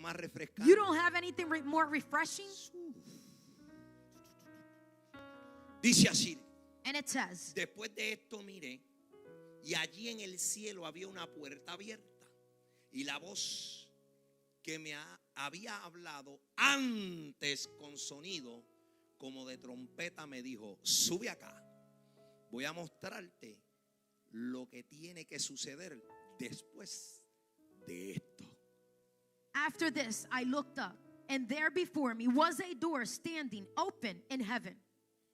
más refrescante. You don't have anything more refreshing. Dice así. And it says, Después de esto miré, y allí en el cielo había una puerta abierta, y la voz que me había hablado antes con sonido como de trompeta me dijo: sube acá, voy a mostrarte lo que tiene que suceder después de esto. After this I looked up, and there before me was a door standing open in heaven.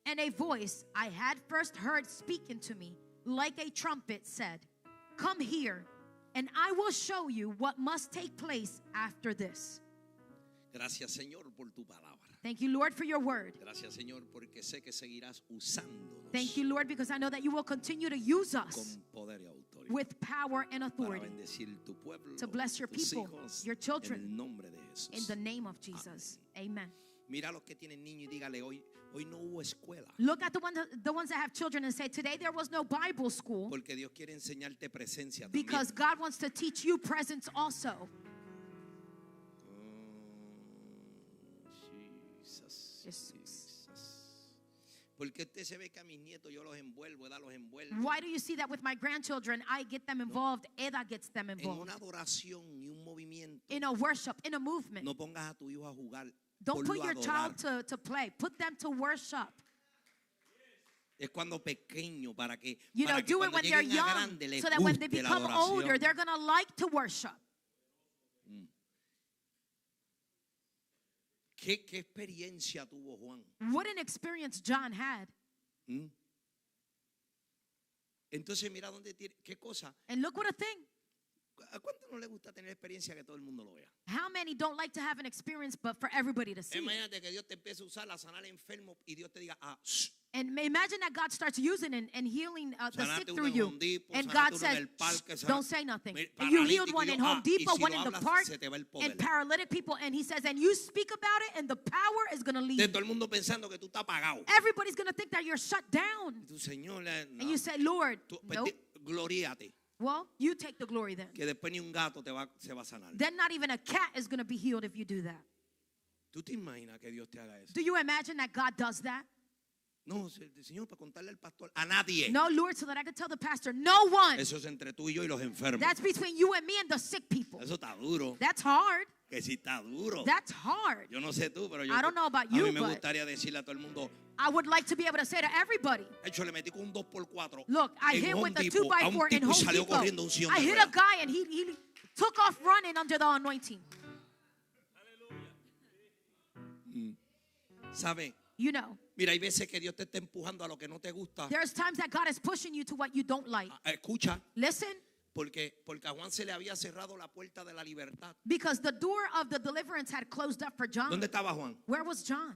And a voice I had first heard speaking to me like a trumpet said, come here, and I will show you what must take place after this. Gracias, Señor, por tu palabra. Thank you, Lord, for your word. Gracias, Señor, porque sé que seguirás usándonos. Thank you, Lord, because I know that you will continue to use us con poder y autoridad with power and authority para bendecir tu pueblo, to bless your tus people, hijos, your children, en el nombre de Jesús. in the name of Jesus. Amen. Mira a los que tienen niños y dígale: hoy no hubo escuela. Look at the ones that have children and say, today there was no Bible school, Porque Dios quiere enseñarte presencia también. because God wants to teach you presence also. Jesus. Porque usted se ve que a mis nietos yo los envuelvo, los envuelvo. Why do you see that with my grandchildren? I get them involved. Eda gets them En involved. una adoración y un movimiento. In a worship, in a movement. No pongas a tu hijo a jugar. Don't put ponlo a your adorar. child to play. Put them to worship. Es cuando pequeño para que You know, do it cuando when they're lleguen a young, grande les so that when they guste la become adoración. older, they're going to like to worship. ¿Qué experiencia tuvo Juan? What an experience John had. Entonces mira dónde tiene, qué cosa. And look what a thing. ¿A cuánto no le gusta tener experiencia que todo el mundo lo vea? How many don't like to have an experience but for everybody to see? Imagínate que Dios te empiece a usar a sanar enfermos y Dios te diga: And imagine that God starts using and healing the sick Sanate through uno en you. Home Depot, And sanate God uno en says, el parque, don't say nothing. Mira, And you healed paralítico, one y in yo, Home Depot, y si one lo in the hablas, park, se te va el poder. and paralytic people. And he says, and you speak about it and the power is going to leave. Todo el mundo pensando que tú estás apagado. Everybody's going to think that you're shut down. Tu Señor, And you say, Lord, nope. Gloríate. Well, you take the glory then. Que después ni un gato se va a sanar. Then not even a cat is going to be healed if you do that. ¿Tú te imaginas que Dios te haga eso? Do you imagine that God does that? No, Señor, para contarle al pastor, a nadie. No, Lord, so that I could tell the pastor, no one. Eso es entre tú y yo y los enfermos. That's between you and me and the sick people. Eso está duro. That's hard. Que sí está duro. That's hard. Yo no sé tú, pero yo I don't know about a you, mí me but gustaría decirle a todo el mundo: I would like to be able to say to everybody, de hecho, le metí con un 2x4. look, I en hit Home with a Depot, a un 2x4 in tipo y Home salió Depot. corriendo un sillón I de hit ruedas. a guy and he took off running under the anointing. ¿Sabe? You know, Mira, hay veces que Dios te está empujando a lo que no te gusta. there's times that God is pushing you to what you don't like. Escucha, Listen, porque a Juan se le había cerrado la puerta de la libertad. because the door of the deliverance had closed up for John. ¿Dónde estaba Juan? Where was John?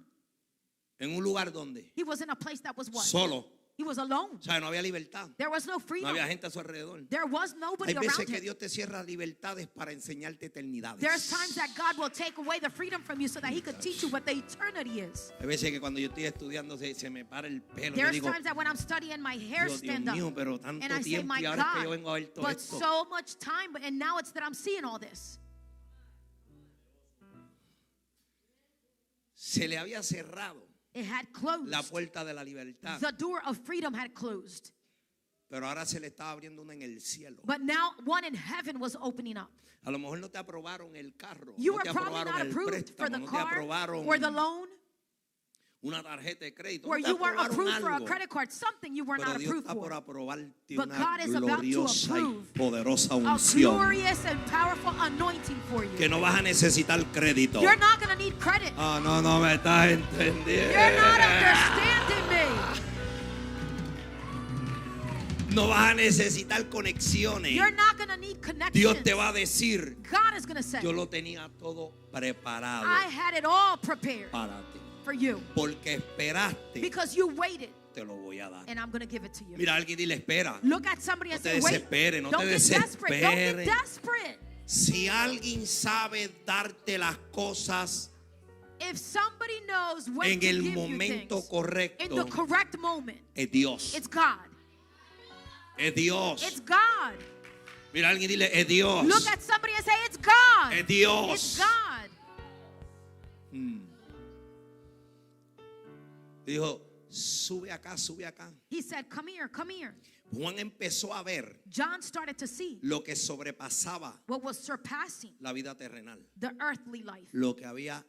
En un lugar donde He was in a place that was what? solo. He was alone. O sea, no había libertad. There was no No freedom. había gente a su alrededor. There was nobody Hay veces around que him. Dios te cierra libertades para enseñarte eternidades. There's times that God will take away the freedom from you so that he could teach you what the eternity is. Hay veces que cuando yo estoy estudiando se me para el pelo. Yo There's digo: times that when I'm studying, my hair Dios stand mío, up. pero tanto And I say, tiempo my y ahora es que yo God, vengo a ver todo but esto. so much time, and now it's that I'm seeing all this. Se le había cerrado It had closed. la puerta de la libertad. The door of freedom had closed. Pero ahora se le estaba abriendo una en el cielo. But now one in heaven was opening up. A lo mejor no te aprobaron el carro, You no were te probably aprobaron not el approved for préstamo, the no te car aprobaron or the loan, una tarjeta de crédito, or no te you weren't aprobaron approved for a algo. credit card, something you were Pero not Dios approved está por for. aprobarte But una God is about to gloriosa y approve poderosa A unción glorious and powerful anointing for you. que no vas a necesitar crédito. You're not going to need credit. Ah, no me estás entendiendo. You're not understanding me. No vas a necesitar conexiones. You're not going to need connections. Dios te va a decir: God is going to say, yo lo tenía todo preparado I had it all prepared para ti. for you. Porque esperaste, Because you waited, te lo voy a dar. and I'm going to give it to you. Mira, alguien dile: espera. Look at somebody and No say, te wait. desesperes, no Don't te get desperate. Don't get desesperes. desperate. Si alguien sabe darte las cosas If somebody knows when en to el give you momento things, correcto, in the correct moment, es Dios. it's God. Es Dios. It's God. Mira, alguien dile: es Dios. Look at somebody and say, it's God. Es Dios. It's God. Dijo, sube acá, sube acá. He said, come here, come here. Juan empezó a ver John started to see lo que sobrepasaba what was surpassing la vida terrenal, the earthly life, lo que había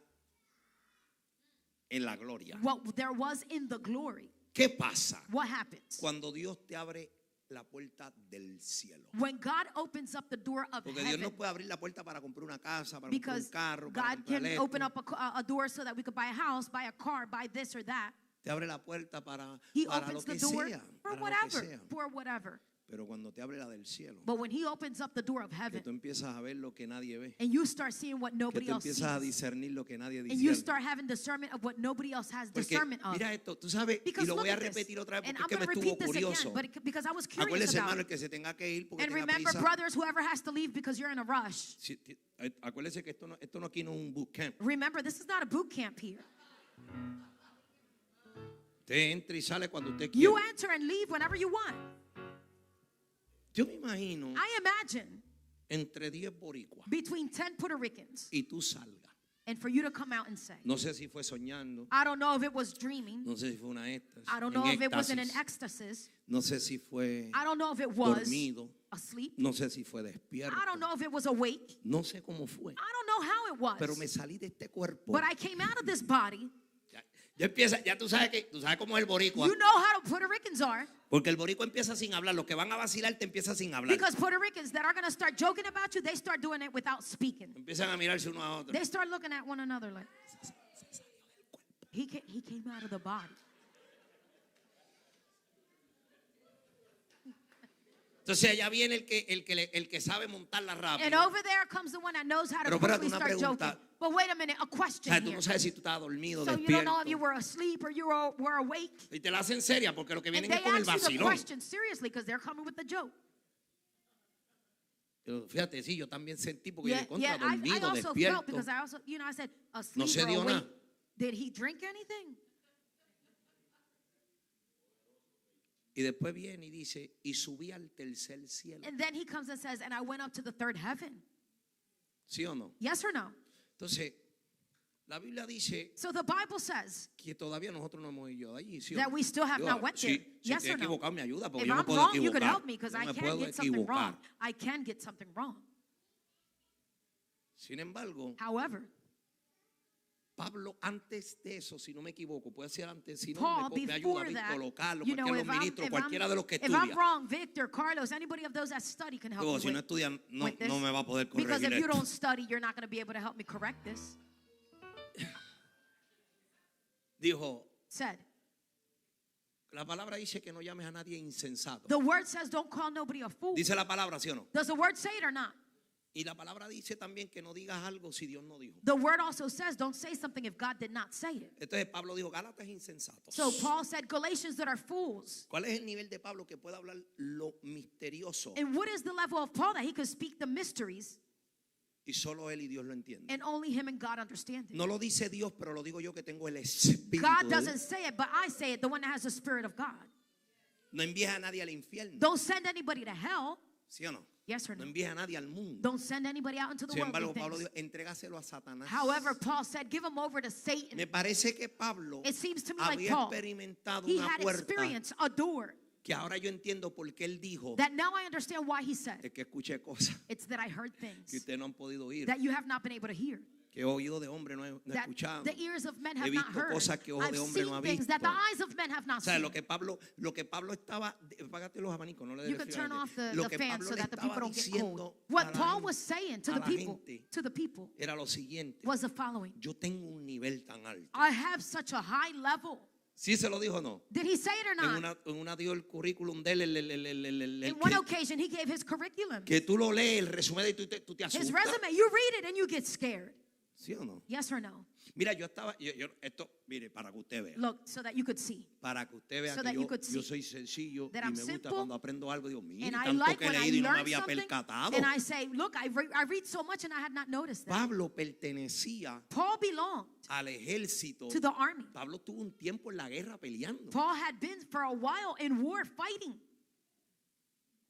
en la gloria. what there was in the glory. ¿Qué pasa What happens? cuando Dios te abre la puerta del cielo? When God opens up the door of Porque Dios no heaven, puede abrir la puerta para comprar una casa, para comprar because un carro, para God comprar can open esto. up a door so that we could buy a house, buy a car, buy this or that. Te abre la puerta para He lo opens the que door sea, for para lo que whatever, sea. for whatever. Pero cuando te abre la del cielo, But when he opens up the door of que heaven tú empiezas a ver lo que nadie ve, and you start seeing what que nobody tú else empiezas a sees, discernir lo que nadie and you discierne. start having discernment of what nobody else has Porque discernment of. mira esto, tú sabes, y Because lo look voy a at this, repetir otra vez and porque I'm es que going to me repeat estuvo this curioso. again, but because I was curious Acuérdese, about hermano, el it. que se tenga que ir porque And tenga remember, prisa. brothers, whoever has to leave because you're in a rush. Acuérdese que esto no aquí no es un bootcamp. Remember, this is not a boot camp here. Usted entra y sale cuando usted quiere. You enter and leave whenever you want. Yo me imagino I imagine entre 10 boricuas between 10 Puerto Ricans, y tú salgas. and for you to come out and say, No sé si fue soñando, I don't know if it was dreaming. no sé si fue una éxtasis, I don't en know if it was in an éxtasis. ecstasy. No sé si fue I don't know if it was dormido, asleep. no sé si fue despierto, I don't know if it was awake. no sé cómo fue, I don't know how it was. pero me salí de este cuerpo. But I came out of this body. Ya empieza, ya tú sabes cómo es el boricua. You know how Puerto Ricans are. Porque el boricua empieza sin hablar. Los que van a vacilar te empieza sin hablar. Because Puerto Ricans that are going to start joking about you, they start doing it without speaking. Empiezan a mirarse uno a otro. They start looking at one another like, he came out of the body. Entonces allá viene el que sabe montarla And rápido. over there comes the one that knows how to Pero espérate, quickly una start pregunta. joking. But wait a minute, a O question sea, tú here. no sabes si tú estabas dormido, So you don't know if you despierto. were asleep or you were awake. Y te la hacen seria porque lo que And vienen they es con el ask you the vacilón. question seriously because they're coming with the joke. Pero fíjate, sí, yo también sentí porque Yeah, yo contra I dormido, also felt despierto. because I also, I said No asleep se or dio awake. nada. Did he drink anything? Y después viene y dice, y subí al tercer cielo. And then he comes and says, and I went up to the third heaven. ¿Sí o no? Yes or no? Entonces, la Biblia dice So the Bible says que todavía nosotros no hemos ido allí, ¿sí o that no? we still have Digo, not went there. si Yes estoy or no? equivocado, me ayuda porque If yo me I'm puedo wrong, you could equivocar. help me because Yo I me can puedo get something wrong. equivocar. I can get something wrong. Sin embargo, However, Pablo antes de eso, si no me equivoco, puede ser antes, si no Paul, me ayuda before that, Víctor o Carlos, you know, cualquiera de los ministros, cualquiera de los que if I'm estudia. wrong, Victor, Carlos, anybody of those that study can help Luego, me si no with, estudian, no with this. me va a poder Because corregir if you esto. don't study, you're not going to be able to help me correct this. Dijo, Said, la palabra dice que no llames a nadie insensato. the word says don't call nobody a fool. Dice la palabra, ¿sí o no? Does the word say it or not? Y la palabra dice también que no digas algo si Dios no dijo. The word also says don't say something if God did not say it. Entonces Pablo dijo, Gálatas insensatos. So Paul said Galatians that are fools. ¿Cuál es el nivel de Pablo que puede hablar lo misterioso And what is the level of Paul that he could speak the mysteries y solo él y Dios lo entienden? and only him and God understand it? No lo dice Dios, pero lo digo yo que tengo el espíritu. God de Dios. doesn't say it, but I say it, the one that has the Spirit of God. No envíes a nadie al infierno. Don't send anybody to hell. ¿Sí o no? Yes or No no? envíes a nadie al mundo. Don't send anybody out into the Sin worldly embargo, Pablo things. dijo, entrégaselo a Satanás. However, Paul said, give him over to Satan. Me parece que Pablo It seems to me like había Paul, experimentado he una had puerta experienced a door que ahora yo entiendo por qué él dijo that now I understand why he said. es que escuché cosas It's that I heard que things ustedes no han podido oír, that you have not been able to hear. que he oído de hombre no he That escuchado. the ears of men He have not visto heard. cosas que ojos I've de hombre no ha seen things that the visto. eyes of men have not O sea, seen. lo que Pablo estaba, apágate los abanicos, no le You des could turn off refrigerante. Lo the que fan Pablo so le that the people estaba don't get diciendo cold. a What la Paul gente- was saying to a the la people, gente era lo siguiente. was the following. Yo tengo un nivel tan alto. I have such a high level. ¿Sí se lo dijo o no? Did he say it or not? En una dio el currículum de él, In one occasion, he gave his curriculum. que tú lo lees, el resumen y tú te His asustas. resume, you read it and you get scared. ¿Sí o no? Yes or no? Mira, esto, mire, para que usted vea. Look, so that you could see. Para que usted vea So que that yo, you could yo see soy sencillo that y I'm me gusta simple, cuando aprendo algo. Digo, mira, And I tanto like que he when I leído y no me learn había something, percatado. and I say, look, I read so much and I had not noticed that. Pablo pertenecía Paul belonged al ejército. to the army. Pablo tuvo un tiempo en la guerra peleando. Paul had been for a while in war fighting.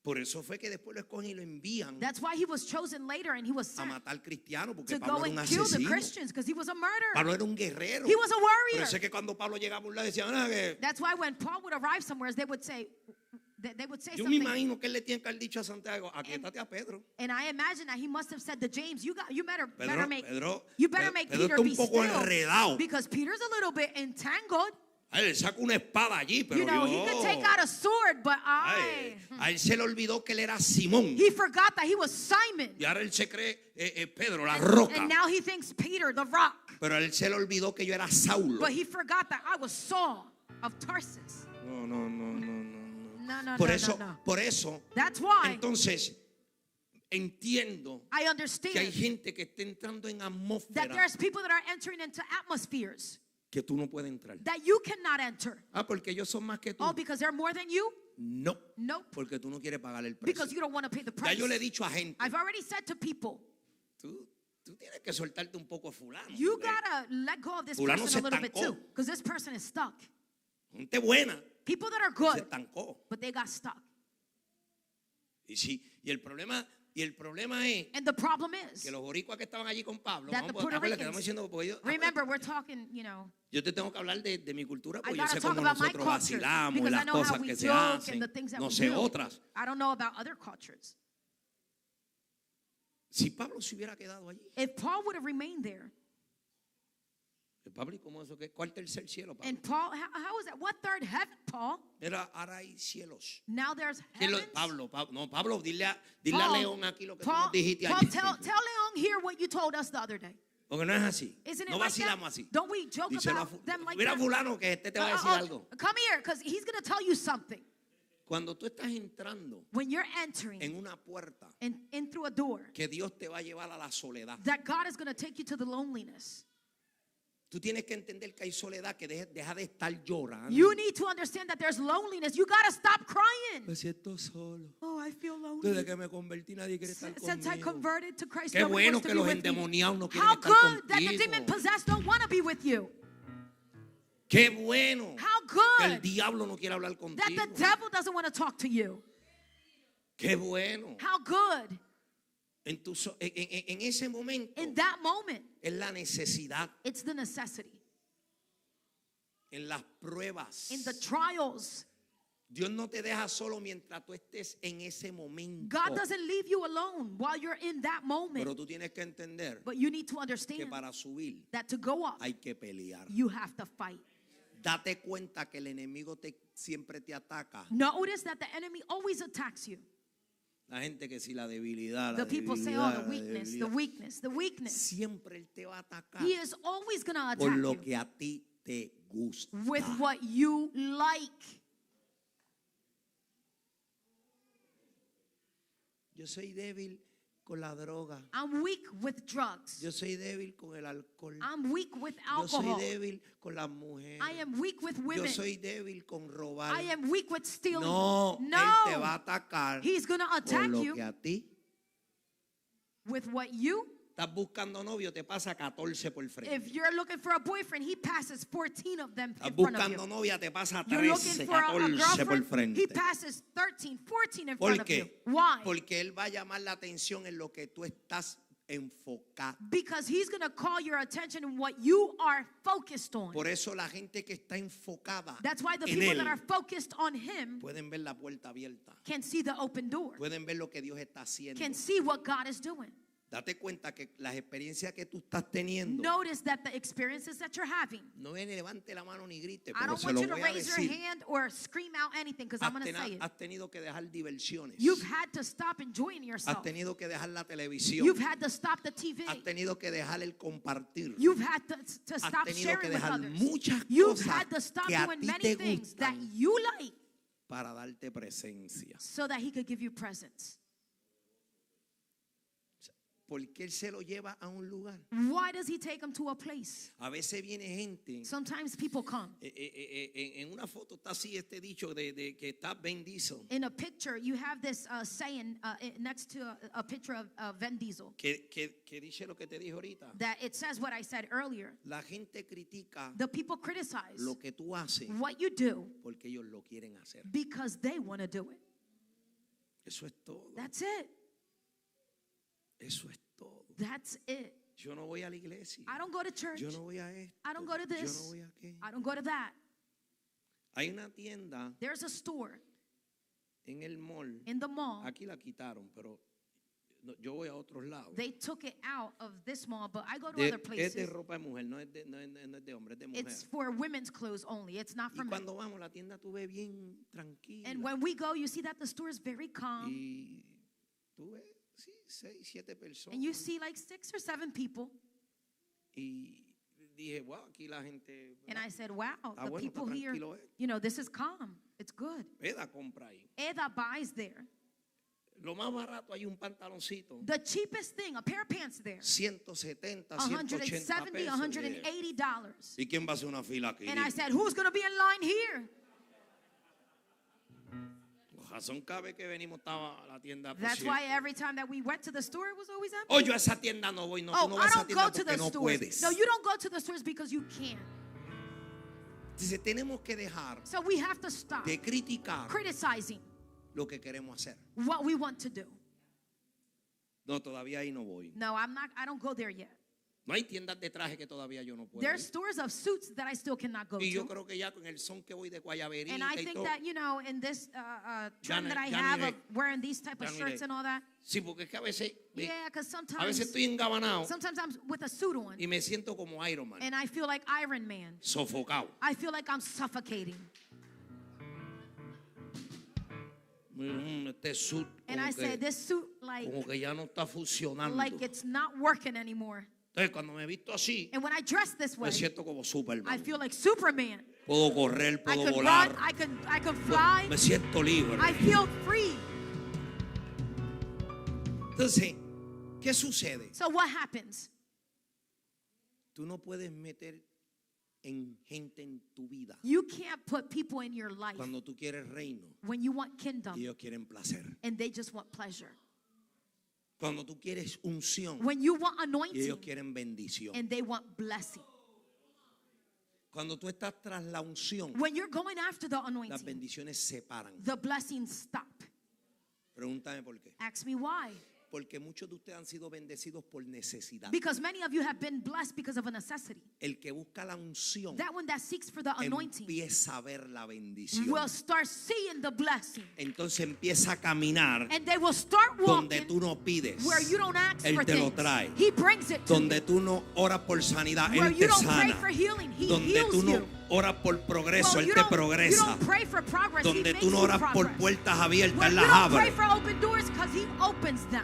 Por eso fue que después lo escogen y lo envían That's why he was chosen later and he was a sent matar cristianos, porque to Pablo go era un and kill the asesino. Christians because he was a murderer. Pablo era un guerrero. He was a Por warrior. eso es que cuando Pablo llegaba a un lado decían, que That's why when Paul would arrive somewhere, they would say yo me something. imagino que él le tiene que haber dicho a Santiago, aquíétate a Pedro. And I imagine that he must have said to James, you better make Pedro Peter está un be poco still enredado. because Peter's a little bit entangled. A él saca una espada allí, pero You know, he could take out a sword, but a él se le olvidó que él era Simón. he forgot that he was Simon. Y ahora él se cree Pedro, la roca. And now he thinks Peter, the rock. Pero a él se le olvidó que yo era Saulo. But he forgot that I was Saul of Tarsus. No. No. Por eso, That's why entonces, entiendo I que hay understand gente que está entrando en that atmósferas there's people that are entering into atmospheres que tú no puedes entrar. that you cannot enter. Porque ellos son más que tú. Oh, because they're more than you? No, Nope. porque tú no quieres pagar el Because precio. you don't want to pay the Ya price. yo le he dicho a gente, I've already said to people, tú tienes que soltarte un poco a fulano. you porque gotta let go of this Fulano person se a little bit estancó. too. Because this person is stuck. Gente buena People that are se good, estancó. but they got stuck. Y el problema es And the problem is, que los boricuas que estaban allí con Pablo, that the Puerto acuérdate que estamos Ricans, diciendo, porque remember, we're talking, you know, yo te tengo que hablar de mi cultura, I porque yo gotta sé talk cómo about my nosotros culture vacilamos, because I las know how cosas we que se joke hacen, and the things that no we sé do. otras. I don't know about other cultures. Si Pablo se hubiera quedado allí, If Paul would have remained there, Pablo, ¿y cómo eso? ¿Cuál tercer cielo, Pablo? and Paul, how is that? What third heaven, Paul? Era, ahora hay cielos. Now there's ¿Quién lo- heavens. Pablo, dile a Paul, León aquí lo que tú Paul, nos dijiste Paul, ayer. tell Leon here what you told us the other day. Porque no es así. Isn't it No like that? vacilamos así. Don't we joke Díselo about them like mira that? fulano que te va a decir algo. Come here, because he's going to tell you something. Cuando tú estás entrando When you're entering en una puerta in through a door, que Dios te va a llevar a la soledad, that God is going to take you to the loneliness. tú tienes que entender que hay soledad, que deja de estar llorando. You need to understand that there's loneliness. You got to stop crying. Me siento solo. Oh, I feel Desde lonely. que me convertí nadie quiere estar Since I conmigo. converted to Christ, Qué nobody bueno wants to que be los with me. endemoniados no quieren How estar good that the contigo. demon possessed don't want to be with you. Qué bueno How que el good diablo no quiere hablar that contigo. the devil doesn't want to talk to you. Qué bueno. How good En ese momento in that moment, es la necesidad, it's the necessity. en las pruebas. In the trials, Dios no te deja solo mientras tú estés en ese momento. God doesn't leave you alone while you're in that moment. Pero tú tienes que entender But you need to que understand para subir that to go up, hay que pelear. you have to fight. Date cuenta que el enemigo siempre te ataca. Notice that the enemy always attacks you. La gente que si la debilidad, The people say, oh, the weakness, the weakness, the weakness. siempre él te va a atacar He is always going to por attack lo you que a ti te gusta. with what you like. Yo soy débil con la droga. I'm weak with drugs. Yo soy débil con el alcohol. I'm weak with Yo soy alcohol. débil con las mujeres. I am weak with Yo women. soy débil con robar. I am weak with stealing. No, él te va a atacar He's going to por attack lo you que a ti. with what you. Estás buscando novio, te pasa 14 por frente. If you're looking for a boyfriend, he passes 14 of them Estás in front of buscando you. novia, te pasa You're 13, looking for a 14 por girlfriend, frente. he passes 13, 14 in ¿Por front of you. qué? Why? Porque él va a llamar la atención en lo que tú estás enfocado. Because he's going to call your attention on what you are focused on. Por eso la gente que está enfocada That's why the en people él that are focused on him pueden ver la puerta abierta. can see the open door, Pueden ver lo que Dios está haciendo. can see what God is doing. Date cuenta que las experiencias que tú estás teniendo, Notice that the experiences that you're having, no es levante la mano ni grite, I pero don't se want lo you to voy a raise your decir. hand or scream out anything because I'm going to say it. Has tenido que dejar diversiones. You've had to stop enjoying Has yourself. tenido que dejar la televisión. You've had to stop the TV. Has tenido que dejar el compartir. You've had to Has stop tenido que sharing with dejar others. muchas You've cosas had to stop que a doing ti many te things that gustan you like para darte presencia. so that he could give you presents. ¿Por qué él se lo lleva a un lugar? Why does he take them to a place? A veces viene gente. Sometimes people come. En una foto está así este dicho de que está Ben Diesel. In a picture, you have this saying next to a picture of Vin Diesel Que dice lo que te dije ahorita. that it says what I said earlier. La gente critica The people criticize lo que tú haces what you do porque ellos lo quieren hacer. because they want to do it. Eso es todo. That's it. Eso es todo. That's it. Yo no voy a la iglesia. I don't go to church. Yo no voy a esto. I don't go to Yo this. no voy a aquello. I don't go to that. Hay una tienda There's a store en el mall. in the mall. Aquí la quitaron, pero yo voy a otros lados. They took it out of this mall, but I go to Es other de places. ropa de mujer, no es de hombre, es de mujer. It's for women's clothes only. It's not for Y men. cuando vamos, la tienda tú ves bien tranquila. And when we go, you see that the store is very calm. Y tú ves, sí, 6, 7 personas. And you see like 6 or 7 people. Y dije, wow, aquí la gente. And I said, wow, Está the bueno, people está here, tranquilo, you know, this is calm. It's good. Eda compra ahí. Eda buys there. Lo más barato hay un pantaloncito. The cheapest thing, a pair of pants there. 170, 170, 180 pesos. $180. ¿Y quién va a hacer una fila aquí? And I said, who's going to be in line here? Razón cabe que venimos estaba la tienda. That's why every time that we went to the store, it was always empty. Oh, yo a esa tienda no voy, no, tú Oh, no I vas a esa don't tienda go to porque the no stores. puedes. No, you don't go to the stores because you can't. Dice, tenemos que dejar So we have to stop de criticar criticizing lo que queremos hacer. what we want to do. No, todavía ahí no voy. No, I don't go there yet. No hay tiendas de traje que todavía yo no puedo There's ir. stores of suits that I still cannot go Y yo to. creo que ya con el son que voy de guayaberita And I y think todo. that, you know, in this trend that I ya have ni of wearing these type of ya ni shirts de- and all that. Sí, porque es que a veces Yeah, because a veces estoy engabanado sometimes I'm with a suit on y me siento como Iron Man, and I feel like Iron Man. sofocado. I feel like I'm suffocating. Este suit And I say, this suit, como que ya no está funcionando. like it's not working anymore. Entonces cuando me visto así, And when I dress this way, me siento como I Superman. feel like Superman. Puedo correr, I puedo could volar. run, I could fly. Me siento libre. I feel free. Entonces, ¿qué sucede? So what happens? Tú no puedes meter en gente en tu vida You can't put people in your life cuando tú quieres reino when you want y kingdom ellos quieren placer. and they just want pleasure. Cuando tú quieres unción When you want y ellos anointing quieren bendición. and they want blessing. Cuando tú estás tras la unción, When you're going after the las anointing, bendiciones se paran. the blessings stop. Pregúntame por qué. Ask me why. Porque muchos de ustedes han sido bendecidos por necesidad. Because many of you have been blessed because of a necessity. El que busca la unción That one that seeks for the anointing empieza a ver la bendición. will start seeing the blessing. Entonces empieza a caminar And they will start donde walking tú no pides. where you don't ask Él for te lo things. trae. He brings it to Donde you. tú no oras por sanidad, Where Él you te don't pray sana. for healing, He Donde heals tú no you. oras por progreso, Well, Él you te don't progresa. pray for progress, He Donde makes tú no you oras por progress. puertas abiertas, Where Él you las don't pray abre. for open doors because He opens them.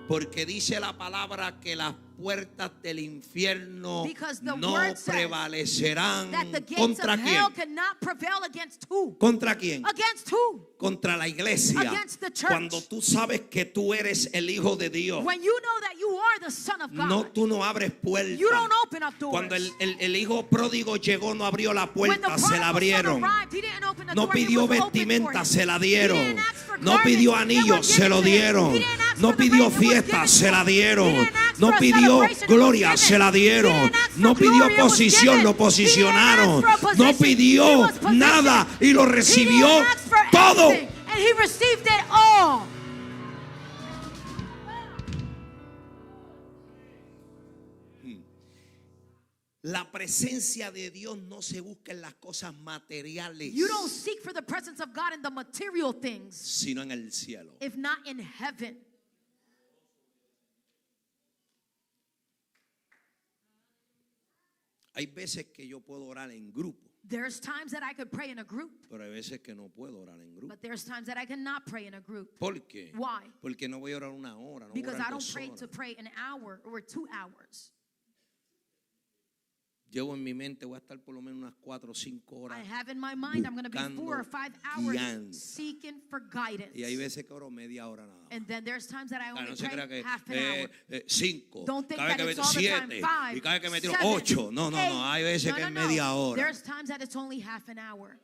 Porque dice la palabra que las puertas del infierno Because the no word says prevalecerán. That the gates ¿Contra of hell quién? cannot prevail against who? ¿Contra quién? Against who? Contra la iglesia. Against the church. Cuando tú sabes que tú eres el hijo de Dios, When you know that you are the Son of God, no, tú no abres puertas. you don't open up doors. Cuando el hijo pródigo llegó, no abrió la When the puerta, se la prodigal son abrieron. arrived, he didn't open the No door, it pidió was open for vestimenta, him. se la He dieron. didn't ask for No garments, pidió they were anillos, se given lo to him. dieron. He didn't ask No for the pidió ring, it was fiesta, given se to la him. dieron. He didn't ask No for a pidió celebration, it was gloria, given. se la He dieron. didn't ask for No pidió glory, it was posición, given. lo He didn't posicionaron. ask for a No position, he pidió was positioned. nada y lo He recibió didn't ask for todo. anything, and he received it all. La presencia de Dios no se busca en las cosas materiales, You don't seek for the presence of God in the material things, sino en el cielo. if not in heaven. Hay veces que yo puedo orar en grupo, There's times that I could pray in a group, pero hay veces que no puedo orar en grupo. but there's times that I cannot pray in a group. ¿Por qué? Why? Porque no voy a orar una hora, no voy a Because orar I don't 2 pray horas. to pray an hour or 2 hours. Llevo en mi mente, voy a estar por lo menos unas 4 o 5 horas. I have in my mind I'm going to be 4 or 5 hours guianza. seeking for guidance. Y hay veces que oro media hora nada más. And then there's times that I only No se crea pray que half an hour. 5, Don't think cada vez that que it's meto all the time 7 5, y cada vez que meto 7, 8. No, 8. hay veces que es media hora. There's times that it's only half an hour.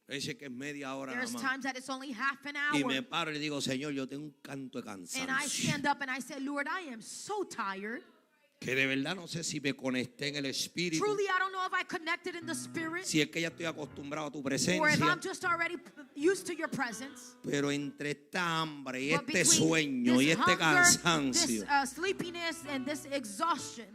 Hay veces que es media hora nada There's más. times that it's only half an Y hour. me paro y le digo, Señor, yo tengo un canto de And I cansancio. stand up and I say, Lord, I am so tired. Que de verdad no sé si me conecté en el espíritu. Truly, I don't know if I connected in the spirit, Si es que ya estoy acostumbrado a tu or if presencia. I'm just already used to your presence. Pero entre esta hambre y But este between sueño y this este hunger, cansancio. this sleepiness, and this exhaustion,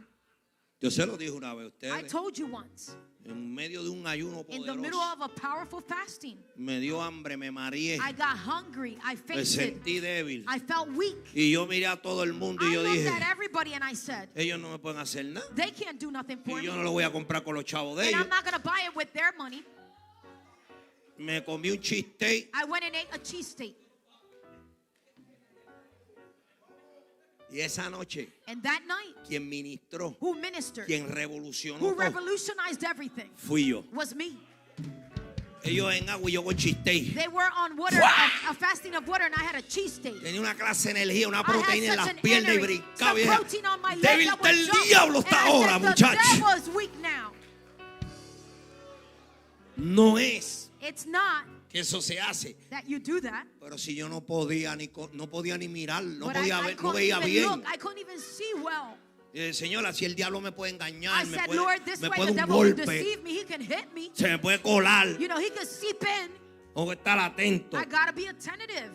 Yo se lo dije una vez a I ustedes. told you once, En medio de un ayuno in the middle poderoso. of a powerful fasting, Me dio hambre, me mareé. I got hungry, I Me fainted, sentí débil. I felt weak. Y yo miré a todo el mundo y I yo looked dije, at everybody and I said, ellos no me pueden hacer nada. they can't do nothing for Y me, yo no lo voy a comprar con los chavos de and ellos. I'm not going to buy it with their money. Me comí un cheesesteak. I went and ate a cheesesteak. Y esa noche, And that night, quien ministró, who ministered, quien revolucionó who todo, revolutionized everything, fui yo. was me. Ellos en agua y yo con cheesesteak. They were on water, a fasting of water, and I had a cheesesteak. Tenía una clase de energía, una I proteína en had las such an piernas y energy, brincaba. Y some decía, protein on my leg débil that está would el jump. diablo And hasta I ahora, said, the muchachos. devil is weak now. No es It's not que eso se hace. that you do that. Pero si yo no podía ni mirar, no But podía I ver, no couldn't veía even bien. look. I couldn't even see well. Señora, si el diablo me puede engañar, I me said, puede, Lord, this me way puede the un devil can golpe, deceive me. He can hit me. se me puede colar. You know, he can seep in. Tengo que estar atento. I got to be attentive.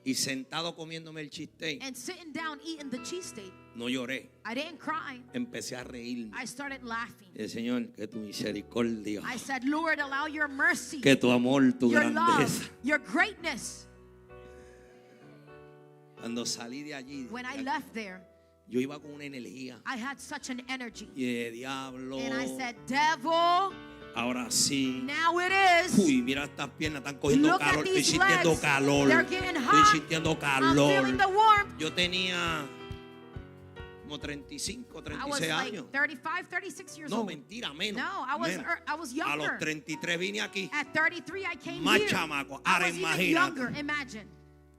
Y sentado comiéndome el cheesesteak, And sitting down eating the cheesesteak, no lloré. I didn't cry. Empecé a reírme. I started laughing. Y el Señor, que tu misericordia, I said, Lord, allow your mercy, que tu amor, tu your grandeza. love, your greatness. Cuando salí de allí, When I left there, yo iba con una energía. I had such an energy. Y de diablo, And I said, devil, ahora sí. now it is. Uy, mira estas piernas, están cogiendo Look at calor. Estoy these sintiendo legs. calor. They're getting Estoy hot. sintiendo I'm calor. feeling the warmth. Yo tenía como 35, I was 36 like años. 35, 36 years No, old. mentira, menos. No, menos. I was A younger. los 33 vine aquí. At 33, I came Más here. chamaco. I Ahora was even imagínate. younger. Imagine.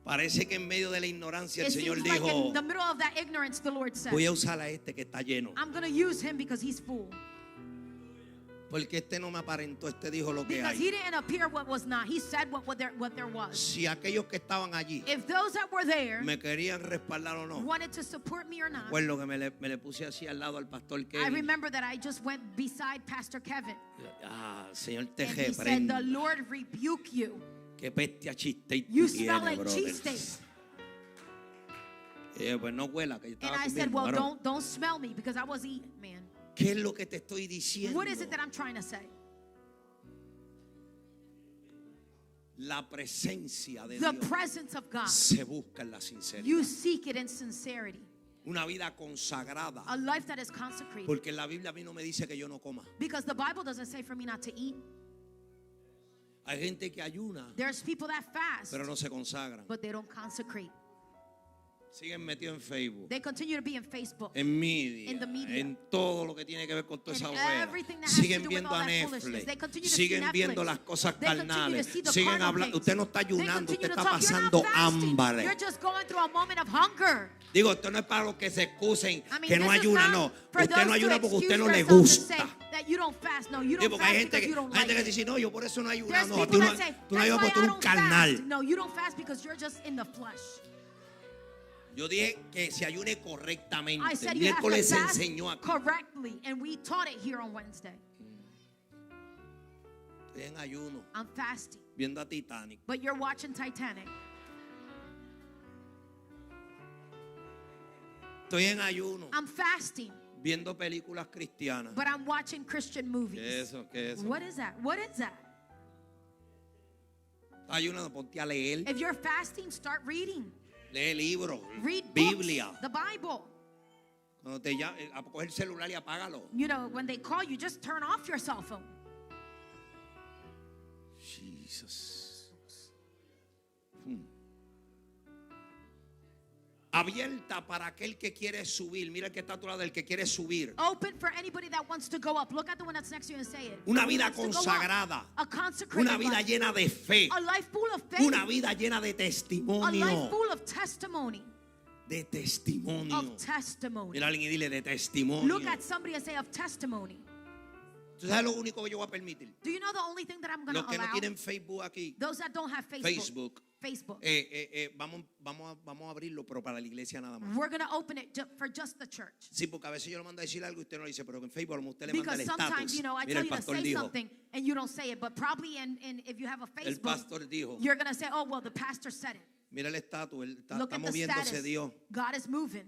Parece que en medio de la ignorancia el It Señor seems like dijo, in the middle of that ignorance, the Lord said, voy a usar a este que está lleno. I'm going to use him because he's full. Porque este no me aparentó, este dijo lo que Because hay. he didn't appear what was not. He said what there was. Si aquellos que estaban allí If those that were there me querían respaldar o no, wanted to support me or not, pues lo que me le puse así al lado al pastor I Kevin. remember that I just went beside Pastor Kevin. Ah, Señor, te And he said, reprenda. the Lord rebuke you. Qué peste a cheesesteak You tú smell tienes, like brother. cheesesteak. Pues no huela, que yo And estaba I said, comiendo, well, varón. don't smell me because I was eating, man. ¿Qué es lo que te estoy diciendo? What is it that I'm trying to say? La presencia de The Dios presence of God. se busca en la sinceridad. You seek it in sincerity. Una vida consagrada. A life that is consecrated. Porque en la Biblia a mí no me dice que yo no coma. Because the Bible doesn't say for me not to eat. Hay gente que ayuna, There's people that fast, pero no se consagran. but they don't consecrate. Siguen metidos en Facebook, They continue to be in Facebook, en media, in the media, en todo lo que tiene que ver con toda in esa obra. everything that has to Siguen do with viendo all a that foolishness. Netflix, They continue to see siguen Netflix. viendo las cosas They continue to carnales, see the siguen carnal hablando. things. Usted no está They ayunando, continue usted to está talk. You're not pasando fasting. hambre. You're just going through a moment of hunger. Digo, esto no es para los que se excusen I mean, que no this is ayuna, not no. for Usted those no to ayuna porque usted no excuse le themselves and say gusta. that you don't fast. No, you Sí, don't porque hay fast gente because you don't que like it. dice, no, yo por eso no ayuno. There's No, people tú no, that say, tú no that's ayunas why porque tú I eres un don't fast. carnal. No, you don't fast because you're just in the flesh. Yo dije que se ayune correctamente. I said El you have to miércoles se fast enseñó aquí. correctly, and we taught it here on Wednesday. Estoy en ayuno, I'm fasting, viendo a Titanic. but you're watching Titanic. Estoy en ayuno, I'm fasting, viendo películas cristianas. but I'm watching Christian movies. ¿Qué es eso? ¿Qué es eso? What is that? What is that? Estás ayunando, ponte a leer. If you're fasting, start reading. Lee libros, Read Biblia. books, the Bible. Cuando te llamen, a coger el celular y apágalo. You know, when they call you, just turn off your cell phone. Jesus. Abierta para aquel que quiere subir. Mira el que está a tu lado, el que quiere subir. Open for anybody that wants to go up. Look at the one that's next to you and say it. Una Who vida wants to go up? consagrada. A consecrated Una vida life. llena de fe. A life full of faith. Una vida llena de A life testimonio. full of testimony. De testimonio. Of testimony. Mira a alguien y dile de testimonio. Look at somebody and say of testimony. ¿Tú sabes lo único que yo voy a permitir? Do you know the only thing that I'm going Los to que no allow? tienen Facebook aquí. Those that don't have Facebook. Facebook. Vamos a abrirlo, pero para la iglesia nada más. We're going to open it for just the church. Sí, porque a veces yo le mando a decir algo y usted no lo dice, pero en Facebook usted le manda Because el sometimes, estatus. you know, I Mira, tell el you to pastor say dijo. something and you don't say it, but probably if you have a El Facebook, pastor dijo. you're going to say, oh, well, the pastor said it. Mira el estatus, Look está at the moviéndose status. Dios. God is moving.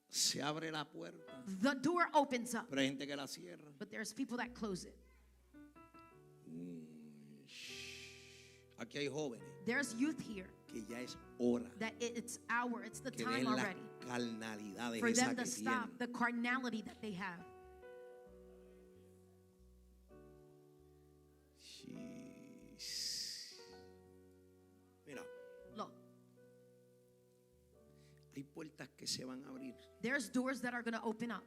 Se abre la puerta, The door opens up, pero hay gente que la cierra. but there's people that close it. Aquí hay jóvenes There's youth here que ya es hora that it's the que time den las already carnalidades for esas them que to stop tienen. the carnality that they have. Mira, Look, hay puertas que se van a abrir there's doors that are going to open up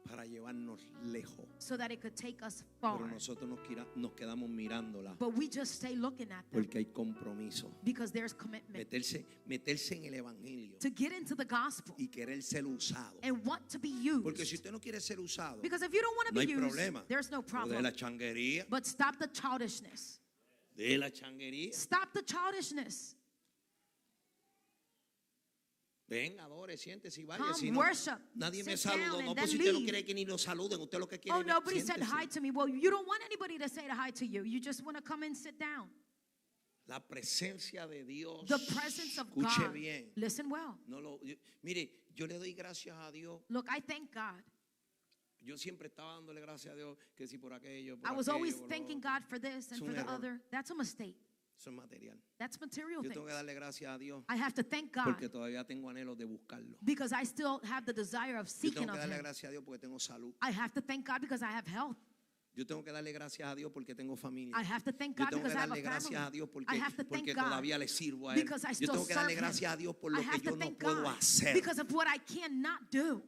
para llevarnos lejos, so that it could take us pero far. nosotros nos quedamos mirándola But we just stay looking at them porque hay compromiso. because there's commitment Meterse en el evangelio to get into the gospel y querer ser usado. and want to be used. Porque si usted no quiere ser usado, Because if you don't want to no be hay used, problema. there's no De problem. la changuería, But stop the childishness. de la changuería. Stop the childishness. Ven, adore, siéntese y vaya. Come, Si no, worship, nadie me sit down, saludó. and No, then pues si usted no leave. quiere que ni lo saluden, usted lo que quiere Oh, es nobody said siéntese. hi to me. Well, you don't want anybody to say hi to you. You just want to come and sit down. La presencia de Dios. The presence of Escuche God. bien. Listen well. Mire, yo le doy gracias a Dios. Look, I thank God. Yo siempre estaba dándole gracias a Dios que si por aquello, por I was aquello, always por lo thanking otro. God for this and Es for un the error. other. That's a mistake. Eso es material. That's material Yo things. tengo que darle gracias a Dios I have to thank God porque todavía tengo anhelo de buscarlo. because I still have the desire of Yo seeking tengo of que darle Him. gracias a Dios porque tengo salud. I have to thank God because I have health. Yo tengo que darle gracias a Dios porque tengo familia. I have to thank Yo God tengo que because I have darle a gracias a family. Dios I have to thank porque God todavía le sirvo a Él. because I Yo still tengo que serve darle Him. gracias a Dios por I lo que have yo to no thank puedo God hacer. because of what I cannot do.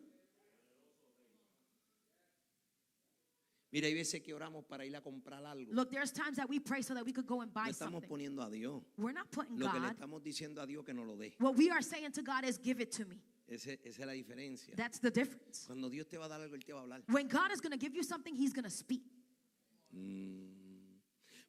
Mira, hay veces que oramos para ir a comprar algo. Look, there's times that we pray so that we could go and No buy estamos something. poniendo a Dios. We're not putting Lo que le God. estamos diciendo a Dios que nos lo dé. What we are saying to God is, give it to me. Esa es la diferencia. That's the difference. Cuando Dios te va a dar algo, Él te va a hablar. When God is going to give you something, He's going to speak.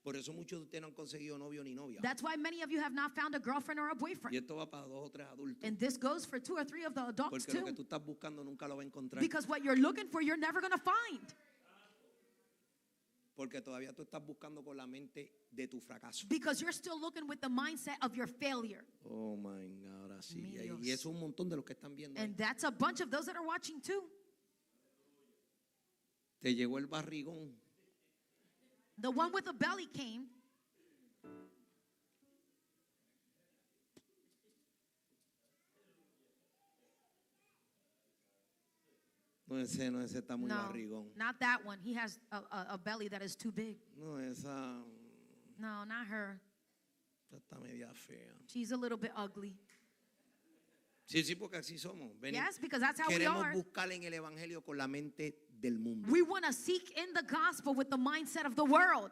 Por eso muchos de ustedes no han conseguido novio ni novia. That's why many of you have not found a girlfriend or a Y boyfriend. esto va para 2 o 3 adultos. And this goes for 2 or 3 of the adults Porque lo que too. tú estás buscando nunca lo va a encontrar. Because what you're looking for, you're never going to find. Porque todavía tú estás buscando con la mente de tu fracaso. Because you're still looking with the mindset of your failure. Oh my God, ahora sí. Mi Dios. Y eso es un montón de los que están viendo. Ahí. And that's a bunch of those that are watching too. Te llegó el barrigón. The one with the belly came. No, ese está muy No, barrigón. not that one. He has a belly that is too big. No, esa No, not her. está media fea. She's a little bit ugly. Sí, sí, porque así somos. Yes, because that's how we Queremos are. buscar en el evangelio con la mente del mundo. We want to seek in the gospel with the mindset of the world.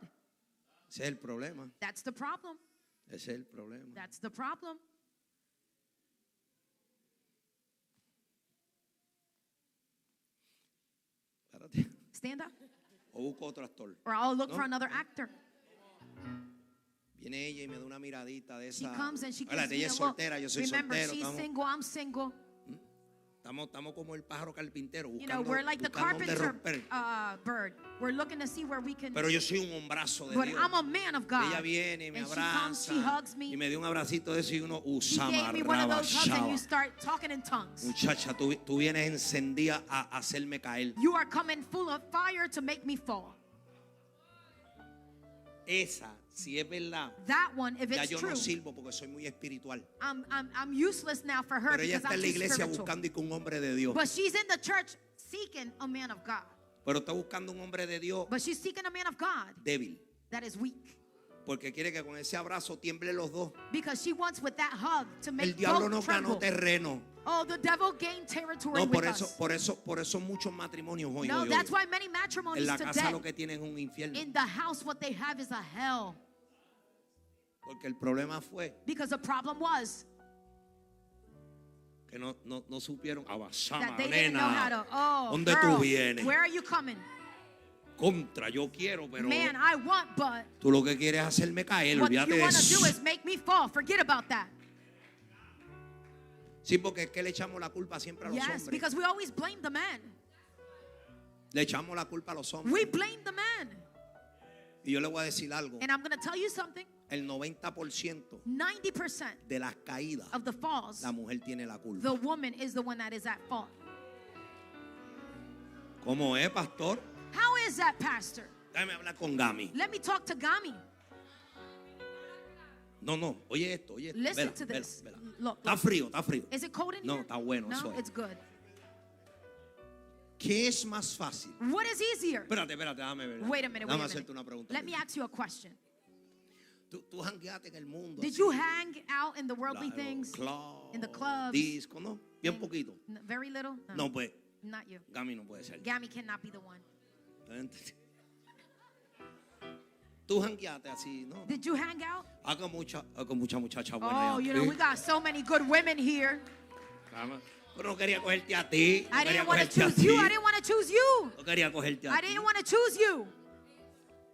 Ese es el problema. That's the problem. Ese es el problema. That's the problem. Párate. Stand up. O busco otro actor. Or I'll look No. for another actor. Viene ella y me da una miradita de She esa. comes and she gives Espérate, me ella a es look. soltera, yo soy Remember, soltero. she's single, I'm single. Estamos como el pájaro carpintero. You know, Buscando, we're like the buscando dónde carpenter romper. bird. We're looking to see where we can. Pero yo soy un hombrazo de But Dios. I'm a man of God. Ella viene, me And she comes, abraza she hugs me. y me dio un abracito de eso y uno She gave me one of those hugs and you usamarraba. start talking in tongues. Muchacha, tú vienes encendida a hacerme caer. You are coming full of fire to make me fall. Esa, si es verdad, That one, if ya it's yo true, no sirvo porque soy muy espiritual. I'm useless now for her Pero ella because está I'm en la too iglesia spiritual. buscando y con un hombre de Dios. But she's in the church seeking a man of God. Pero está buscando un hombre de Dios But she's seeking a man of God débil. that is weak. Porque quiere que con ese abrazo tiemblen los dos. Because she wants with that hug to El make diablo both no ganó tremble. terreno. Oh, the devil gained territory No, with por us. eso muchos matrimonios hoy. No, hoy, that's hoy. why many En matrimonies la casa today, lo que tienen es un infierno. in the house, what they have is a hell. Porque el problema fue Because the problem was que que no supieron avanzar, that they didn't know how nena. to. Oh, ¿Dónde girl, tú vienes? where are you coming? Contra, yo quiero, pero Man, I want, but tú lo que quieres es hacerme caer. what Olvídate you de want to eso. do is make me fall. Forget about that. Sí, porque es que le echamos la culpa siempre a los Yes, hombres. because we always blame the man. Le echamos la culpa a los hombres. We blame the man. Y yo le voy a decir algo. And I'm going to tell you something. El 90% 90% de las caídas, of the falls, la mujer tiene la culpa. the woman is the one that is at fault. ¿Cómo es, pastor? How is that, Pastor? Déjame hablar con Gami. Let me talk to Gami. No, oye esto, oye esto. Listen Vela, to vela, this. vela. Look, Está frío, está frío. is it cold in No, here? está bueno, No, eso es. it's good. ¿Qué es más fácil? What is easier? Espérate, déjame ver. Wait a minute, Déjame wait a hacerte minute. una pregunta. Let me ask you a question. Tú jangueaste en el mundo. Did así, you hang out in the worldly claro, things? club, in the clubs? disco, ¿no? Bien poquito. Very little? No, pues, Not you. Gami no puede ser. Gami cannot be the one. Tú jangueaste así, ¿no? Did you hang out? Con mucha muchacha buena. Oh, you know, we got so many good women here. Pero no quería cogerte a ti. I No quería didn't want to cogerte a choose you. ti. I didn't want to choose you. No quería cogerte a I ti. didn't want to choose you.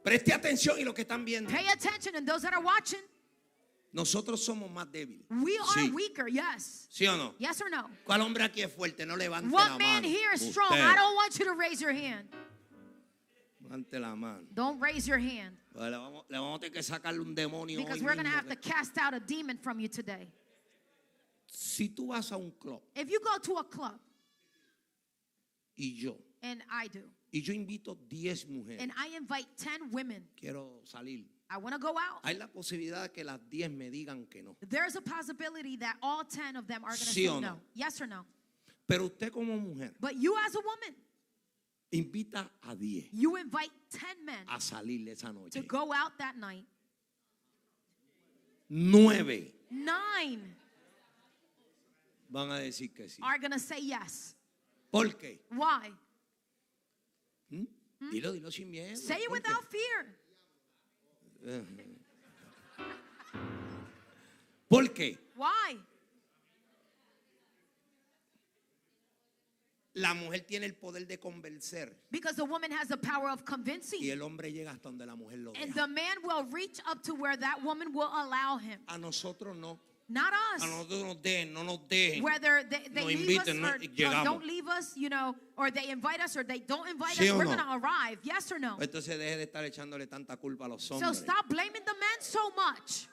Preste atención y lo que están viendo. Pay attention, and those that are watching, Nosotros somos más débiles. we are Sí. weaker, yes. ¿Sí o no? Yes or no? ¿Cuál hombre aquí es fuerte? No levante la What mano. man here is strong? Usted. I don't want you to raise your hand. Levante la mano. Don't raise your hand. Pues le vamos a tener que sacarle un demonio Because hoy we're going to mismo have to que- cast out a demon from you today. Si tú vas a un club If you go to a club, y yo invito 10 mujeres, and I invite 10 women, quiero salir. I want to go out. Hay la posibilidad de que las 10 me digan que no. There's a possibility that all 10 of them are going to ¿Sí say o no. no? Yes or no? Pero usted como mujer But you as a woman, invita a 10 you invite 10 men a salir esa to noche. go out that night. 9 9 van a decir que sí. are going to say yes. ¿Por qué? Why? Dilo sin miedo. Say it ¿Por qué? without fear. ¿Por qué? Why? La mujer tiene el poder de convencer Because the woman has the power of y convincing. el hombre llega hasta donde la mujer lo And deja. the man will reach up to where that woman will allow him. A nosotros no. Not A us. nosotros nos dejen, no nos dejen. Whether they Nos leave us inviten, or llegamos. don't leave us, you know, or they invite us or they don't invite ¿Sí us, o we're no? going to arrive. Yes or no? Entonces deje de estar echándole tanta culpa a los So hombres. stop blaming the men so much.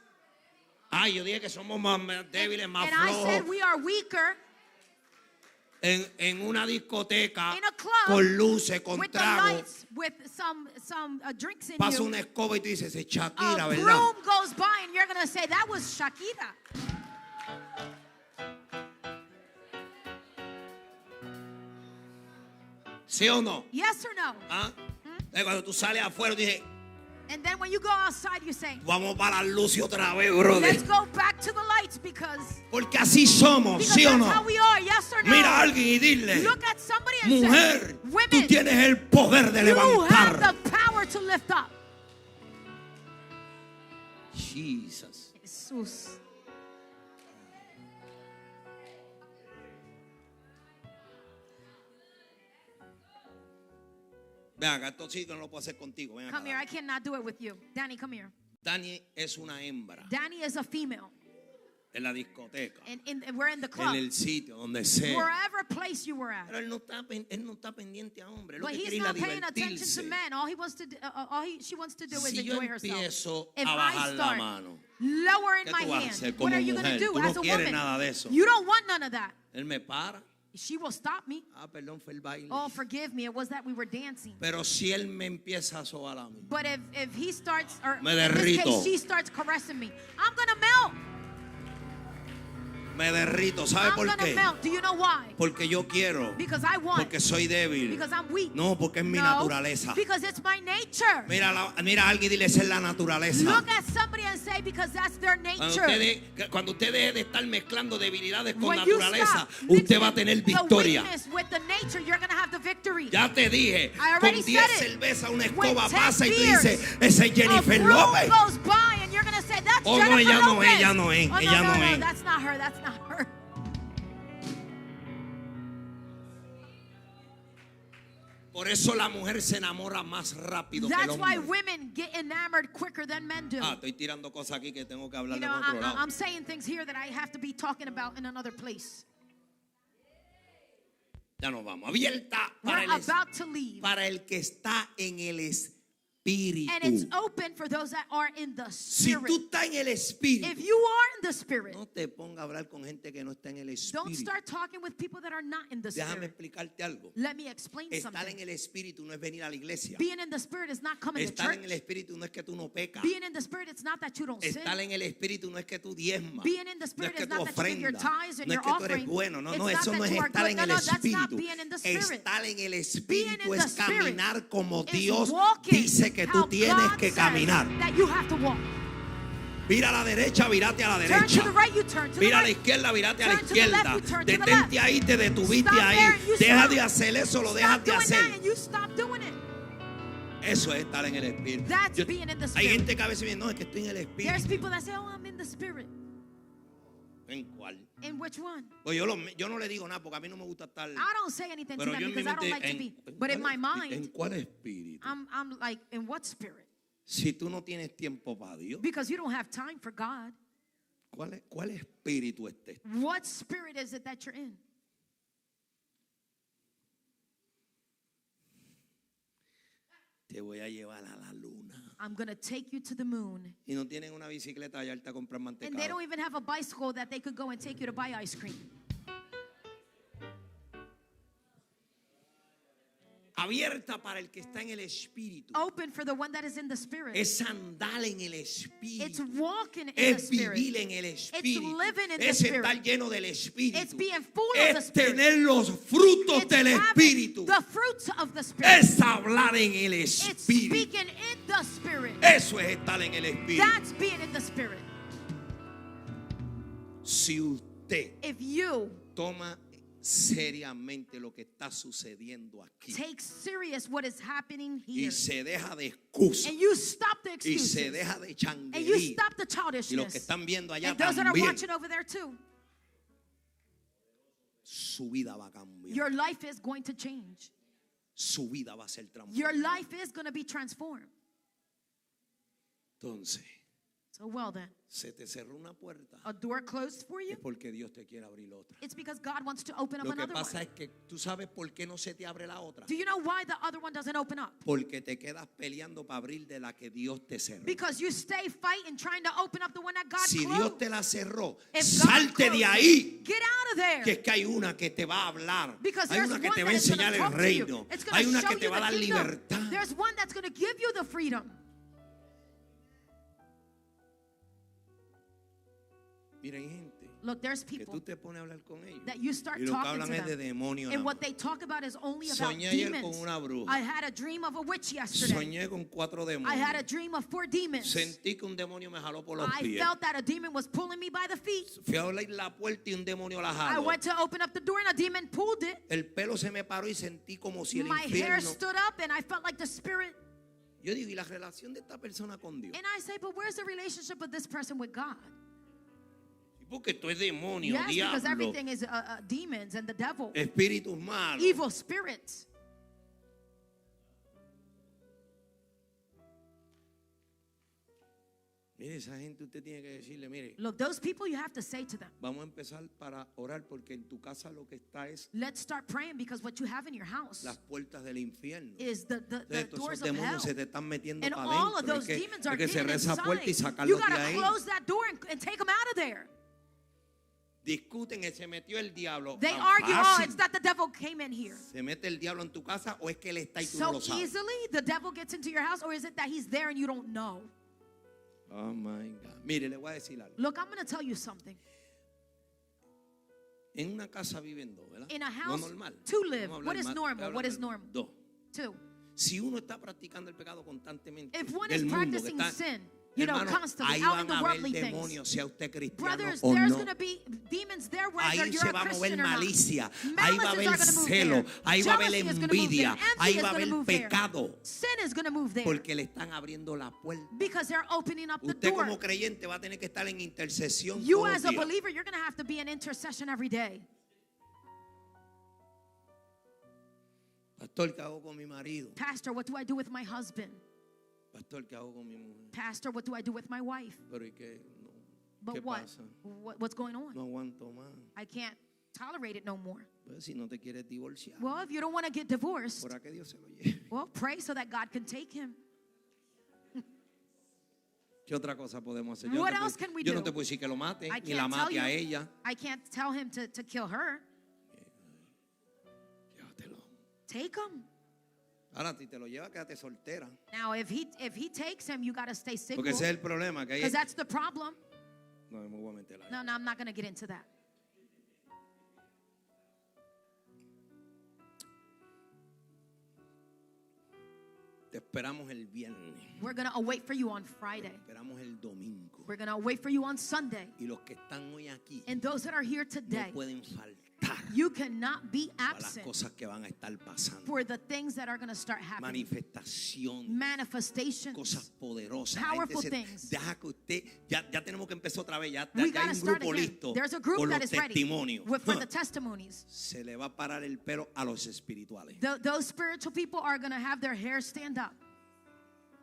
Ay, yo dije que somos más débiles, más And I said flojos. we are weaker En una discoteca in a club con luces, con with the trago. lights, with some drinks in Pasa you. una escoba y tú dices, es Shakira, A ¿verdad? broom goes by and you're going to say, that was Shakira. ¿Sí o no? Yes or no? ¿Ah? Cuando tú sales afuera, tú dices, And then when you go outside, you say, vamos para las luces otra vez, brother. let's go back to the lights because Porque así somos, ¿sí o that's no? how we are. Yes or no? Mira a alguien y dile, Look at somebody and mujer, say, tú women, tienes el poder de you have levantar. the power to lift up. Jesus. Jesús. Ven acá, esto sí que no lo puedo hacer contigo. Ven acá. Come here. I cannot do it with you. Danny, come here. Dani es una hembra Danny is a female. en la discoteca, And we're in the en club. el sitio donde sea. Wherever place you were at. Pero él no está pendiente a hombre. Lo But que he's quiere ir a not paying attention to divertirse. men. All he wants to do, she wants to do is Si yo enjoy herself. empiezo If a I bajar la start mano, lowering ¿qué my tú vas a hand, hacer what como are you going to mujer? do Tú no as a quieres woman? nada de eso. You don't want none of that. Él me para. She will stop me. Perdón, fue el baile. Oh, forgive me. It was that we were dancing. Pero si él me empieza a sobar a mí, But if he starts, or Me in this derrito. case, she starts caressing me, I'm going to melt. me derrito. ¿Sabe I'm por going to qué? melt. Do you know why? Porque yo quiero. Because I want. Porque soy débil. Because I'm weak. No, porque es mi naturaleza. Because it's my nature. Mira a alguien y dile, esa es la naturaleza. Look at somebody and say, because that's their nature. Cuando usted deje de estar mezclando debilidades con When you naturaleza, stop usted va a mixing tener the victoria. weakness with the nature, you're going to have the victory. Ya te dije, I already con 10 said it. cervezas una When escoba 10 pasa y tú beers, dices, esa es Jennifer a broom López. goes by and you're going to say, that's Oh, no, Jennifer ella no Lopez. es, ella no es, Oh, ella no, no no, es. that's not her, that's not her. Por eso la mujer se enamora más rápido que el That's why hombre. women get enamored quicker than men do. Estoy tirando cosas aquí que tengo que hablar You de know, otro lado. I'm saying things here that I have to be talking about in another place. Ya nos vamos. Abierta We're about to leave. para el que está en el espíritu. And it's open for those that are in the Si spirit. tú estás en el espíritu, If you are in the spirit, no te ponga a hablar con gente que no está en el don't espíritu. start talking with people that are not in the Déjame spirit. explicarte algo. Let me explain Estar en something. el espíritu no es venir a la iglesia. Being in the spirit is not coming to Estar en el church. espíritu no es que tú no pecas. Being in the spirit, it's not that you don't sin. Estar en el espíritu no es que tú diezmas. Being in the No es spirit que is tú not that you give your ofrendas. tithes and No es your que tú eres offering. bueno. No, It's no, not eso that no es you are estar good. en No, el no, that's not espíritu. being in the spirit. Estar en el Being espíritu in the es spirit caminar como is Dios walking dice que how tú tienes God que says caminar. that you have to walk. Mira a la derecha, vírate a la Turn to the derecha. right, you turn to the Mira a la right. izquierda, vírate a la Turn to the left, izquierda. you turn to the Detente left. ahí, te detuviste Stop there ahí. and you Deja stop. de hacer eso, lo Stop dejas de doing that hacer. and you stop doing it. Eso es estar en el espíritu. That's being in the Hay spirit. gente que a veces dice, no, es que estoy en el There's espíritu. people that say, oh, I'm in the spirit. ¿En cuál? In which one? Pues yo no le digo nada porque a mí no me gusta estar. I don't say anything to Pero them yo en mi because I don't mente, like to be. But in my ¿en mind, cuál espíritu? I'm like, in what spirit? Si tú no tienes tiempo para Dios, Because you don't have time for God. ¿cuál espíritu es este? What spirit is it that you're in? Te voy a llevar a la luna. I'm going to take you to the moon. Y no tienen una bicicleta allá a comprar And they mantecado. don't even have a bicycle that they could go and take you to buy ice cream. Abierta para el que está en el espíritu. Open for the one that is in the spirit. Es andar en el It's espíritu. walking in the Es spirit. vivir en el espíritu. living in the Es spirit. estar lleno del espíritu. It's being full of the Es spirit. tener los frutos It's del having espíritu. the fruits of the spirit. Es hablar en el It's espíritu. speaking in the spirit. Eso es estar en el espíritu. That's being in the spirit. Si usted If you toma seriamente lo que está sucediendo aquí take serious what is happening here, y se deja de excusas and you stop the y excuses, se deja de and you changuería, stop the y los que childishness, están viendo allá and those that are también, watching over there too, su vida va a cambiar. your life is going to change. Su vida va a ser Your transformada. life is going to be transformed. Entonces, So well then, se te cerró una puerta, a door closed for es you, porque Dios te quiere abrir otra. it's because God wants to open up Lo que another pasa one. es que tú sabes por qué no se te abre la otra. Do you know why the other one doesn't open up? Porque te quedas peleando para abrir de la que Dios te cerró. Because you stay fighting trying to open up the one that God Si closed. Dios te la cerró, If God salte de closed ahí. it, get out of there. Que es que hay una que te va a hablar. Because Hay there's una que one te that va a is going enseñar to el talk to you. reino. It's going Hay to una show que you te va a the dar kingdom. libertad. There's one that's going to give you the freedom. Mira, hay gente Look, there's que people tú te pones a hablar con ellos that you start y lo que talking hablan to es de them, demonios. and what they talk about is only about Soñé ayer demons. con una bruja. I had a dream of a witch yesterday. Soñé con 4 I had a demonios. dream of 4 demons. Sentí que un demonio me jaló por los I pies. felt that a demon was pulling me by the feet. Fui a abrir la puerta y un demonio la I jaló. went to open up the door and a demon pulled it. El pelo se me paró y sentí como si el My hair infierno. stood up and I felt like the spirit. Yo digo, ¿y la relación de esta persona con Dios? And I say, but where's the relationship of this person with God? Porque esto es demonio, Yes, because diablo, everything is demons and the devil, espíritus malos. evil spirits. Mire, esa gente usted tiene que decirle, mire, Look, those people you have to say to them, vamos a empezar para orar porque en tu casa lo que está es let's start praying because what you have in your house las puertas del infierno. is the Entonces, todos doors esos of hell. demonios se te están metiendo And para all of adentro. those demons are Hay que getting cerrar esa puerta y inside. sacarlos You de got to ahí. close that door and take them out of there. Discuten, se metió el diablo. They Tan argue, oh, fácil. it's that the devil came in here. ¿Se mete el diablo en tu casa o es que él está y tú no So lo sabes? easily the devil gets into your house, or is it that he's there and you don't know? Oh my God. Mire, le voy a decir algo. Look, I'm going to tell you something. En una casa viviendo, ¿verdad? In a No house normal. to live. Vamos a What hablar is mal. normal? Estoy What is hablando normal? Dos. 2. Si uno está practicando el pecado constantemente, If one del is mundo que practicing está, sin, you know, hermano, constantly ahí out in van the a haber worldly things. demonios, sea usted cristiano Brothers, o there's no. going to be demons there whether Ahí you're se a va a mover Christian or not. malicia, ahí va a Malices haber are gonna move celo, there. ahí va a haber Jealousy is gonna move there. envidia, Envy ahí is va a gonna haber move there. pecado, Sin is going to move there porque le están abriendo la puerta. because they're opening up the Usted door. como creyente va a tener que estar en intercesión You todos as los a días. believer, you're going to have to be in intercession every day. Pastor, ¿qué hago con mi marido? Pastor, what do I do with my husband? Pastor, ¿qué hago con mi mujer? Pastor, what do I do with my wife? Pero ¿y qué? No. But ¿Qué what? pasa? What's going on? No aguanto más. I can't tolerate it no more. Pues si no te quieres divorciar, Well, if you don't want to get divorced, ¿por qué Dios se lo lleve? well, pray so that God can take him. ¿Qué otra cosa podemos hacer? What else can we yo no do? te puedo decir que lo mate, I ni la can't tell mate a you. ella. I can't tell him to kill her. Llévatelo. Take him. Ahora, si te lo llevas, quédate soltera. Now, if he takes him, you got to stay single. Porque ese es el problema. Que Because that's the problem. No, me voy a meter ahí. No, I'm not going to get into that. Te esperamos el viernes. We're going to await for you on Friday. Te esperamos el domingo. We're going to wait for you on Sunday. Y los que están hoy aquí And those that are here no today, pueden faltar you cannot be a las absent cosas que van a estar pasando. for the things that are going to start happening. Manifestación, Manifestations. cosas poderosas. Powerful Gente, things. deja que usted, ya tenemos que empezar otra vez. Ya We hay got to un start grupo again. listo There's a group por that los is ready testimonios. for the testimonies. Se le va a parar el pelo a los espirituales. Those spiritual people are going to have their hair stand up.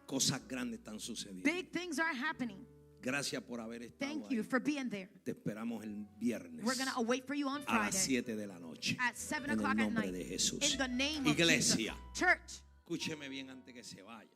Cosas grandes están sucediendo. Big things are happening. Gracias por haber estado Thank ahí. you for being there. Te esperamos el viernes We're going to await for you on a las Friday 7 de la noche. at 7 En el o'clock at nombre night. de Jesús. In the name of Iglesia, Jesus. Church. escúcheme bien antes que se vaya.